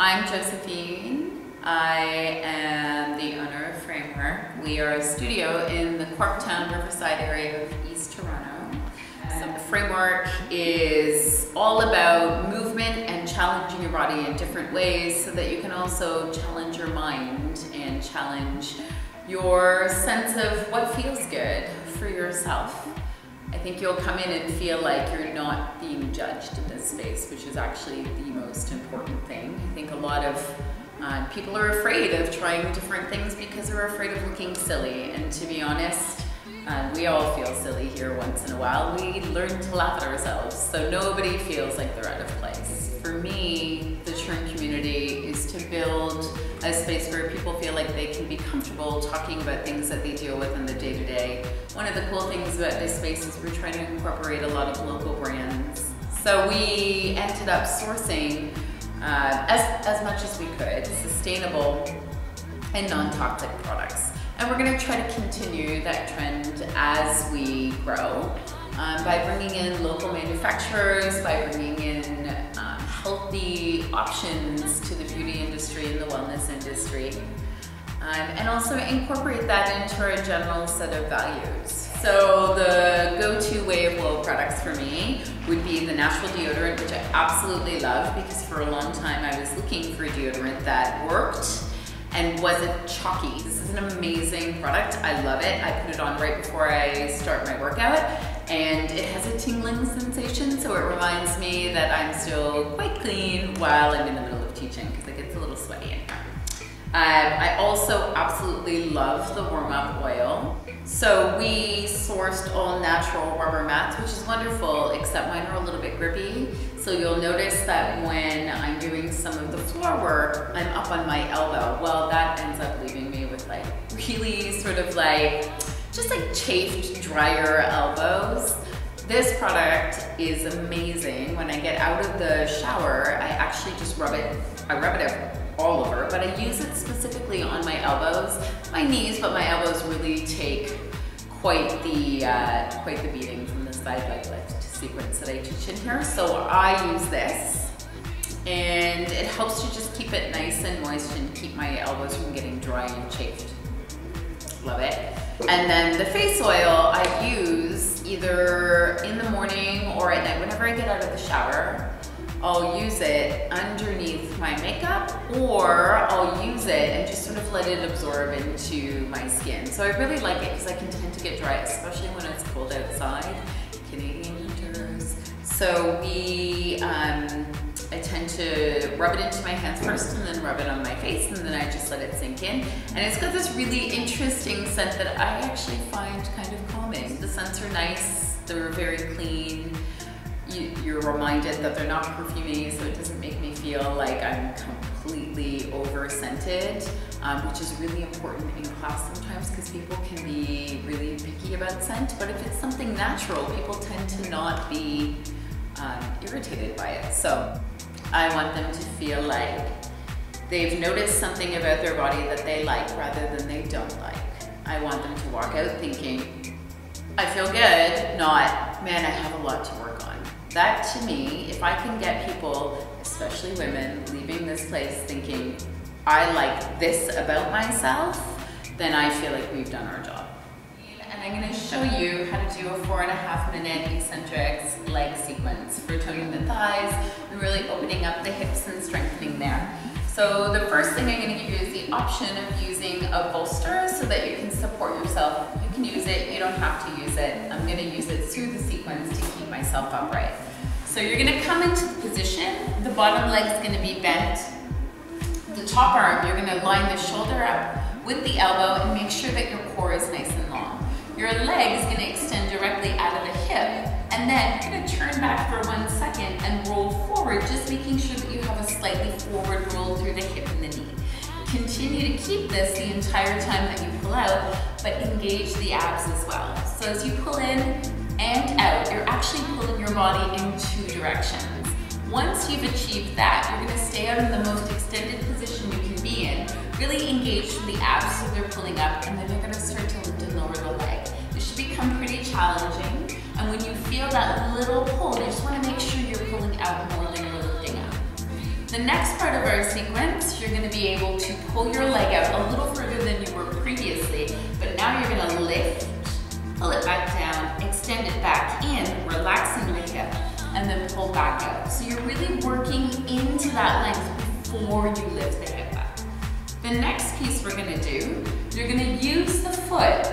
I'm Josephine. I am the owner of Framewrk. We are a studio in the Corktown, Riverside area of East Toronto. So Framewrk is all about movement and challenging your body in different ways so that you can also challenge your mind and challenge your sense of what feels good for yourself. I think you'll come in and feel like you're not being judged in this space, which is actually the most important thing. I think a lot of people are afraid of trying different things because they're afraid of looking silly. And to be honest, we all feel silly here once in a while. We learn to laugh at ourselves, so nobody feels like they're out of place. For me, the Churn community is to build a space where people feel like they can be comfortable talking about things that they deal with in the day-to-day. One of the cool things about this space is we're trying to incorporate a lot of local brands. So we ended up sourcing as much as we could, sustainable and non-toxic products. And we're going to try to continue that trend as we grow by bringing in local manufacturers, by bringing in healthy options to the beauty industry and the wellness industry, and also incorporate that into our general set of values. So the go-to way of oil products for me would be the natural deodorant, which I absolutely love because for a long time I was looking for a deodorant that worked and wasn't chalky. This is an amazing product. I love it. I put it on right before I start my workout, and it has a tingling sensation, so it reminds me that I'm still quite clean while I'm in the middle of teaching because it gets a little sweaty in here. I also absolutely love the warm-up oil. So we sourced all natural rubber mats, which is wonderful, except mine are a little bit grippy. So you'll notice that when I'm doing some of the floor work, I'm up on my elbow. Well, that ends up leaving me with like really sort of like, just like chafed, drier elbows. This product is amazing. When I get out of the shower, I actually just rub it. I rub it all over, but I use it specifically on my elbows, my knees, but my elbows really take quite the beating from the side leg lift sequence that I teach in here. So I use this, and it helps to just keep it nice and moist and keep my elbows from getting dry and chafed. Love it. And then the face oil I use either in the morning or at night. Whenever I get out of the shower, I'll use it underneath my makeup, or I'll use it and just sort of let it absorb into my skin. So I really like it because I can tend to get dry, especially when it's cold outside, Canadian winters. So I tend to rub it into my hands first and then rub it on my face, and then I just let it sink in. And it's got this really interesting scent that I actually find kind of calming. The scents are nice, they're very clean. You're reminded that they're not perfumey, so it doesn't make me feel like I'm completely over-scented, which is really important in class sometimes because people can be really picky about scent. But if it's something natural, people tend to not be irritated by it. So I want them to feel like they've noticed something about their body that they like rather than they don't like. I want them to walk out thinking, I feel good, not, man, I have a lot to work on. That to me, if I can get people, especially women, leaving this place thinking, I like this about myself, then I feel like we've done our job. And I'm gonna show you how to do a 4.5 minute eccentrics leg sequence for toning the thighs and really opening up the hips and strengthening there. So the first thing I'm gonna give you is the option of using a bolster so that you can support yourself. You can use it, you don't have to use it. I'm gonna use it through the sequence to keep myself upright. So you're gonna come into the position, the bottom leg is gonna be bent. The top arm, you're gonna line the shoulder up with the elbow and make sure that your core is nice and long. Your leg is gonna extend directly out of the hip, and then you're gonna turn back for 1 second and roll forward, just making sure that you have a slightly forward roll through the hip and the knee. Continue to keep this the entire time that you pull out, but engage the abs as well. So as you pull in and out, you're actually pulling your body in 2 directions. Once you've achieved that, you're gonna stay out in the most extended position you can be in, really engage the abs so they're pulling up, and then you're gonna start to lift and lower the leg. This should become pretty challenging, and when you feel that little pull, you just wanna make sure you're pulling out more than you're lifting up. The next part of our sequence, you're going to be able to pull your leg out a little further than you were previously, but now you're going to lift, pull it back down, extend it back in, relaxing the hip, and then pull back out. So you're really working into that length before you lift the hip up. The next piece we're going to do, you're going to use the foot,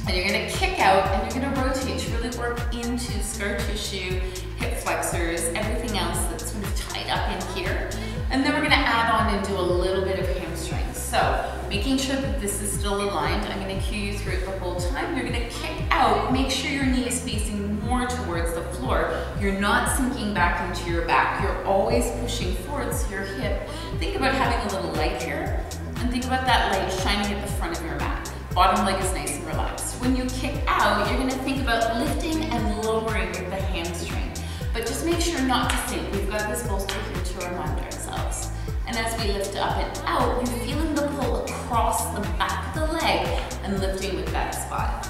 and you're going to kick out, and you're going to rotate to really work into scar tissue, hip flexors, everything else that's sort of tied up in here. And then we're going to add on and do a little bit of hamstrings. So making sure that this is still aligned, I'm going to cue you through it the whole time. You're going to kick out, make sure your knee is facing more towards the floor. You're not sinking back into your back. You're always pushing forward so your hip. Think about having a little light here, and think about that light shining at the front of your mat. Bottom leg is nice and relaxed. When you kick out, you're going to think about lifting and lowering the hamstring. But just make sure not to sink. We've got this bolster here to remind ourselves. And as we lift up and out, you're feeling the pull across the back of the leg and lifting with that spot.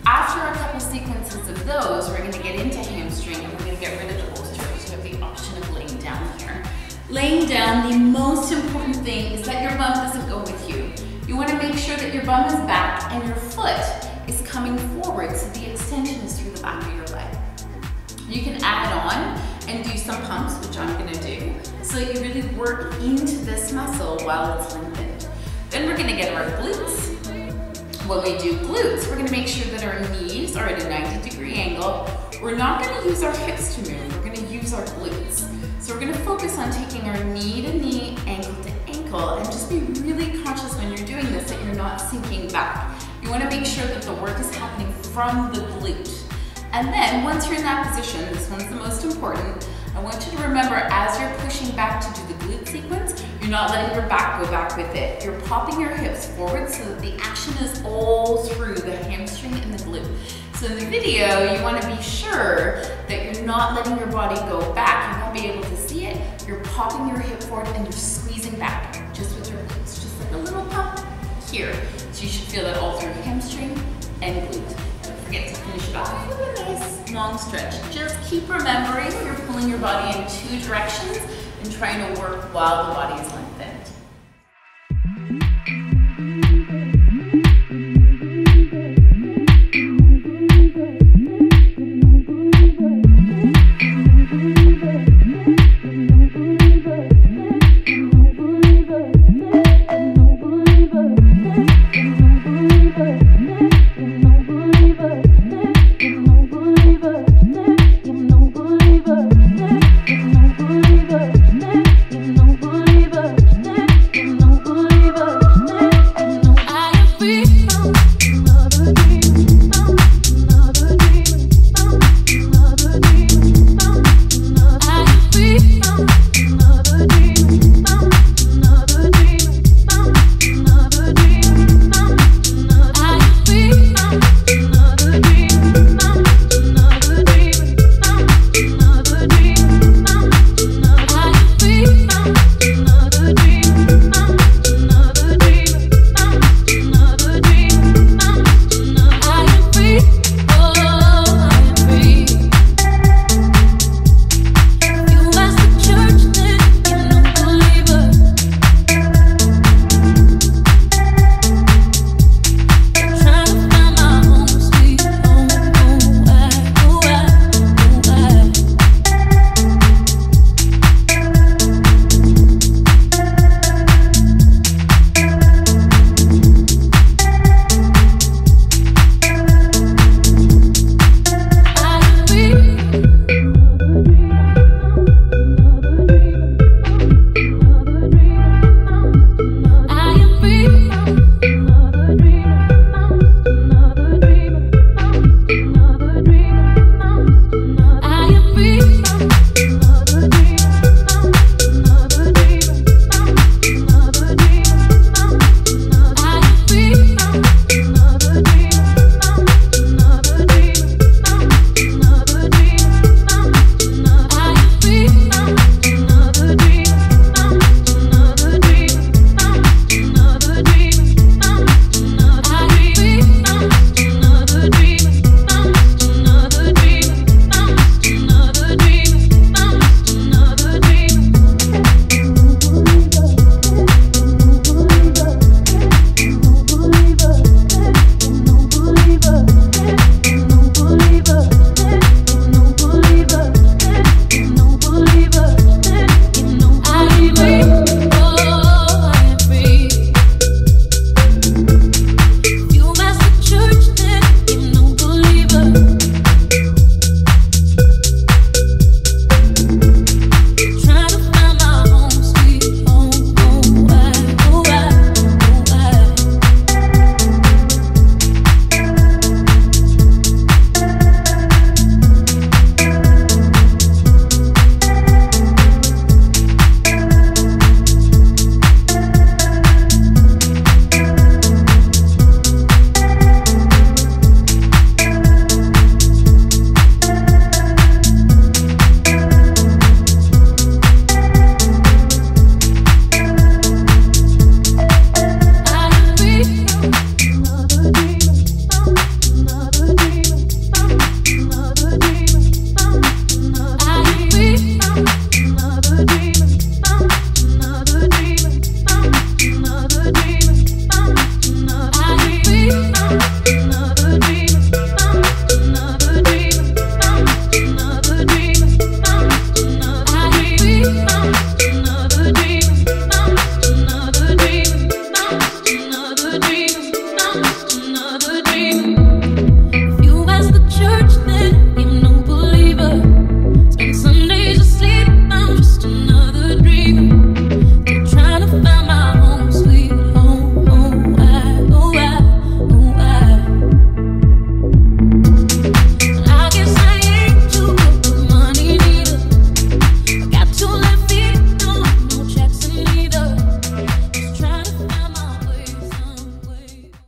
After a couple sequences of those, we're going to get into hamstring and we're going to get rid of the bolster. So you have the option of laying down here. Laying down, the most important thing is that your bum doesn't go with you. You want to make sure that your bum is back and your foot is coming forward so the extension is through the back of your leg. You can add on and do some pumps, which I'm going to do, so that you really work into this muscle while it's lengthened. Then we're going to get our glutes. When we do glutes, we're going to make sure that our knees are at a 90-degree angle. We're not going to use our hips to move, we're going to use our glutes. So we're going to focus on taking our knee to knee, ankle to ankle, and just be really conscious when you're doing this that you're not sinking back. You want to make sure that the work is happening from the glute. And then once you're in that position, this one's the most important, I want you to remember as you're pushing back to do the glute sequence, you're not letting your back go back with it. You're popping your hips forward so that the action is all through the hamstring and the glute. So in the video, you want to be sure that you're not letting your body go back. You won't be able to see it. You're popping your hip forward and you're squeezing back just with your glutes, just like a little pump here. So you should feel it all through hamstring and glute. Don't forget to finish it off with a nice long stretch. Just keep remembering you're pulling your body in two directions and trying to work while the body is